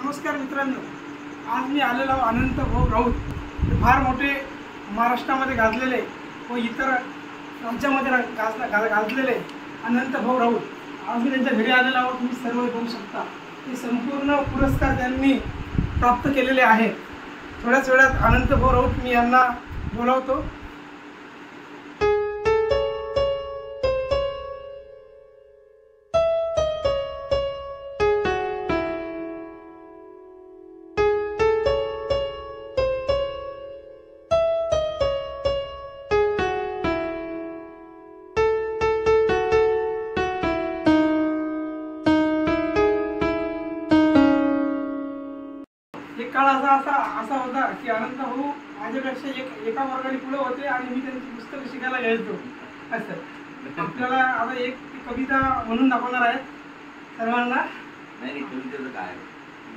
नमस्कार मित्रांनो, आज मी आलेलो अनंत भाऊ राऊत हे फार मोठे महाराष्ट्रामध्ये गाजलेले व इतर राज्यामध्ये गाजलेले अनंत भाऊ राऊत. आज मी त्यांच्या घरी आलेलो आहोत. तुम्ही सर्व बघू शकता हे संपूर्ण पुरस्कार त्यांनी प्राप्त केलेले आहेत. थोड्याच वेळात अनंत भाऊ राऊत मी यांना बोलावतो. एक काळ असा होता की अनंत भाऊ माझ्यापेक्षा एका वर्गाने पुढे होते आणि मी त्यांची पुस्तकं शिकायला घ्यायचो. असं आपल्याला आता एक कविता म्हणून दाखवणार आहे सर्वांना. नाही कवितेचं काय,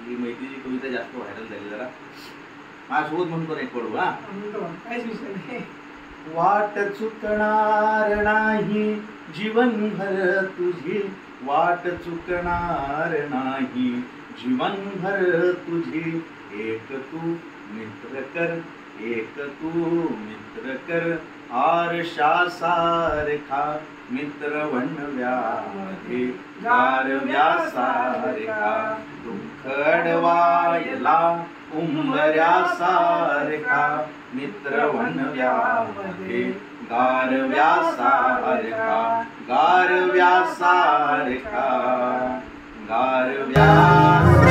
ही मैत्रीची कविता जास्त व्हायरल झाली. जरा माझ्यासोबत म्हणतो एक पडू. काहीच विषय नाही. वाट चुकणार नाही जीवनभर तुझी, वाट चुकणार नाही जीवनभर तुझी. एक तू मित्र कर, एक तू मित्र कर, आरशासारखा मित्र वणव्यामध्ये गारव्यासारखा. दुःख अडवायला उंबऱ्यासारखा मित्र वणव्यामध्ये गारव्यासारखा, गारव्यासारखा, गारव्यासारखा.